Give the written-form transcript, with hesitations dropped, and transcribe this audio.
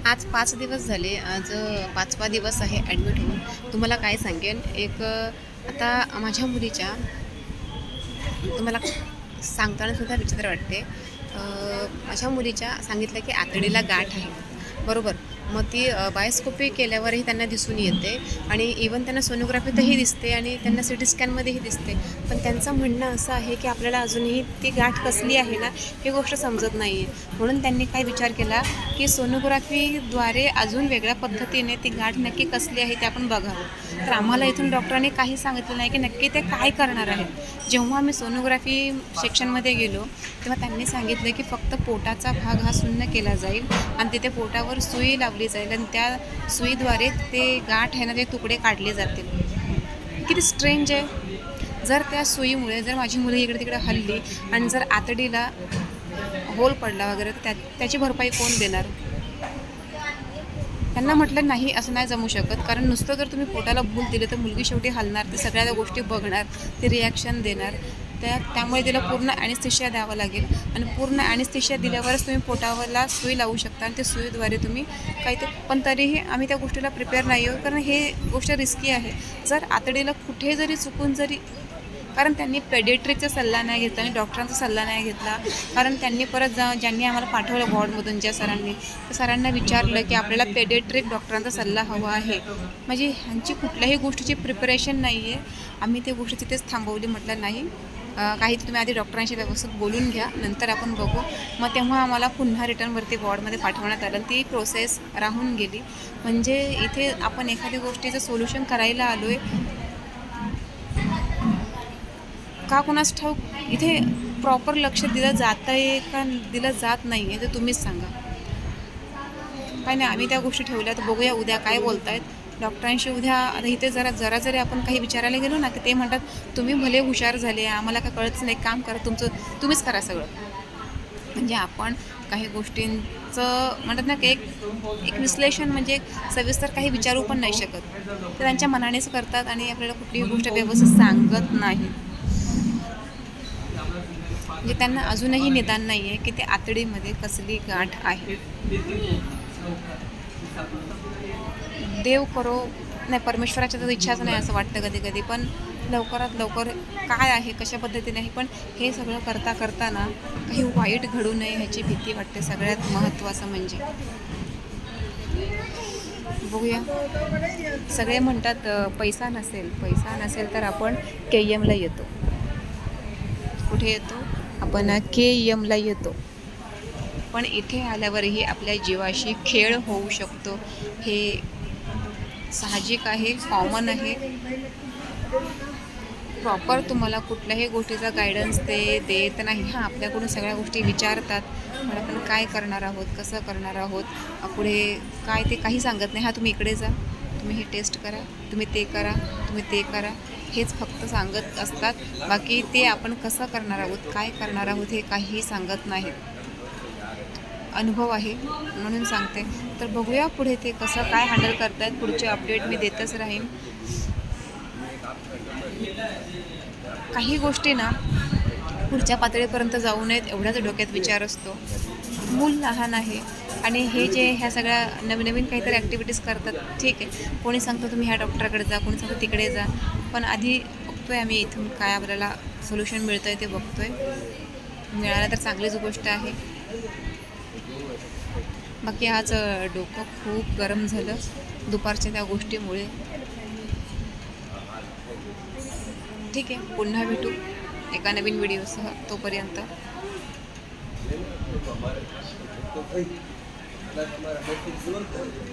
आज 5 दिवस झाले. आज 5वा दिवस आहे ॲडमिट होऊन. तुम्हाला काय सांगेन, आता माझ्या मुलीच्या तुम्हाला सांगताना सुद्धा विचित्र वाटते. माझ्या मुलीच्या सांगितलं की आतडीला गाठ आहे, बरोबर. मग ती बायोस्कोपी केल्यावरही त्यांना दिसून येते आणि इवन त्यांना सोनोग्राफीतही दिसते आणि त्यांना सी टी स्कॅनमध्येही दिसते. पण त्यांचं म्हणणं असं आहे की आपल्याला अजूनही ती गाठ कसली आहे ना, ही गोष्ट समजत नाही आहे. म्हणून त्यांनी काय विचार केला की सोनोग्राफीद्वारे अजून वेगळ्या पद्धतीने ती गाठ नक्की कसली आहे ते आपण बघावं. तर आम्हाला इथून डॉक्टरांनी काही सांगितलं नाही की नक्की ते काय करणार आहेत. जेव्हा आम्ही सोनोग्राफी सेक्शनमध्ये गेलो तेव्हा त्यांनी सांगितलं की फक्त पोटाचा भाग हा शून्य केला जाईल आणि तिथे पोटावर सुई लावली जाईल आणि त्या सुईद्वारे ते गाठ आहे ना, ते तुकडे काढले जातील. किती स्ट्रेंज आहे. जर त्या सुईमुळे जर माझी मुलगी इकडे तिकडे हलली आणि जर आतडीला होल पडला वगैरे तर त्याची भरपाई कोण देणार. त्यांना म्हटलं नाही, असं नाही जमू शकत. कारण नुसतं जर तुम्ही पोटाला भूल दिले तर मुलगी शेवटी हलणार, ती सगळ्या त्या गोष्टी बघणार, ती रिॲक्शन देणार. त्यामुळे तिला पूर्ण ॲनेस्थेशिया द्यावं लागेल आणि पूर्ण ॲनेस्थेशिया दिल्यावरच तुम्ही पोटावरला सुई लावू शकता आणि त्या सुईद्वारे तुम्ही काही ते. पण तरीही आम्ही त्या गोष्टीला प्रिपेअर नाही आहोत, कारण हे गोष्ट रिस्की आहे. जर आतडीला कुठे जरी चुकून जरी, कारण त्यांनी पेडिट्रिकचा सल्ला नाही घेतला आणि डॉक्टरांचा सल्ला नाही घेतला. कारण त्यांनी परत ज्यांनी आम्हाला पाठवलं वॉर्डमधून ज्या सरांनी, त्या सरांना विचारलं की आपल्याला पेडिट्रिक डॉक्टरांचा सल्ला हवा आहे. म्हणजे ह्यांची कुठल्याही गोष्टीची प्रिपरेशन नाही आहे. आम्ही ते गोष्ट तिथेच थांबवली. म्हटलं नाही, काही तुम्ही आधी डॉक्टरांशी व्यवस्थित बोलून घ्या, नंतर आपण बघू. मग तेव्हा आम्हाला पुन्हा रिटर्नवरती वॉर्डमध्ये पाठवण्यात आलं. ती प्रोसेस राहून गेली. म्हणजे इथे आपण एखाद्या गोष्टीचं सोल्युशन करायला आलो आहे का कुणास ठाऊक. इथे प्रॉपर लक्ष दिलं जात आहे का दिलं जात नाही आहे ते तुम्हीच सांगा. काय नाही, आम्ही त्या गोष्टी ठेवल्या. तर बघूया उद्या काय बोलत आहेत डॉक्टरांशी. उद्या आता इथे जरा जरी आपण काही विचारायला गेलो ना, की ते म्हणतात तुम्ही भले हुशार झाले, आम्हाला काय कळतच नाही, काम करा तुमचं, तुम्हीच करा सगळं. म्हणजे आपण काही गोष्टींचं म्हणतात ना की एक विश्लेषण म्हणजे सविस्तर काही विचारू पण नाही शकत. ते त्यांच्या मनानेच करतात आणि आपल्याला कुठलीही गोष्ट व्यवस्थित सांगत नाही. म्हणजे त्यांना अजूनही निदान नाही आहे की ते आतडीमध्ये कसली गाठ आहे. देव करो, नाही, परमेश्वराच्या तर इच्छाच नाही असं वाटतं कधी कधी. पण लवकरात लवकर काय आहे, कशा पद्धतीने आहे. पण हे सगळं करताना काही वाईट घडू नये ह्याची भीती वाटते. सगळ्यात महत्त्वाचं म्हणजे बघूया. सगळे म्हणतात पैसा नसेल तर आपण KMला येतो. कुठे येतो आपण? KMला येतो. पण इथे आल्यावरही आपल्या जीवाशी खेळ होऊ शकतो. हे साहजिक आहे, कॉमन आहे. प्रॉपर तुम्हाला कुठल्याही गोष्टीचा गायडन्स ते देत नाही. हां, आपल्याकडून सगळ्या गोष्टी विचारतात, पण आपण काय करणार आहोत, कसं करणार आहोत, पुढे काय, ते काही सांगत नाही. हां, तुम्ही इकडे जा, तुम्ही हे टेस्ट करा, तुम्ही ते करा, तुम्ही ते करा, हेच फक्त सांगत असतात. बाकी ते आपण कसं करणार आहोत, काय करणार आहोत हे काहीही सांगत नाहीत. अनुभव आहे म्हणून सांगते. तर बघूया पुढे ते कसं काय हँडल करतायत. पुढचे अपडेट मी देतच राहीन. काही गोष्टी ना पुढच्या पातळीपर्यंत जाऊ नयेत एवढ्याच डोक्यात विचार असतो. मूल लहान आहे आणि हे जे ह्या सगळ्या नवीन काहीतरी ॲक्टिव्हिटीज करतात, ठीक आहे. कोणी सांगतो तुम्ही ह्या डॉक्टरकडे जा, कोणी सांगतो तिकडे जा. पण आधी बघतोय आम्ही इथून काय आपल्याला सोल्युशन मिळतं आहे ते बघतोय. मिळालं तर चांगलीच गोष्ट आहे. बाकी आज डोकं खूप गरम झालं दुपारच्या त्या गोष्टीमुळे. ठीक आहे, पुन्हा भेटू एका नवीन व्हिडिओसह. तोपर्यंत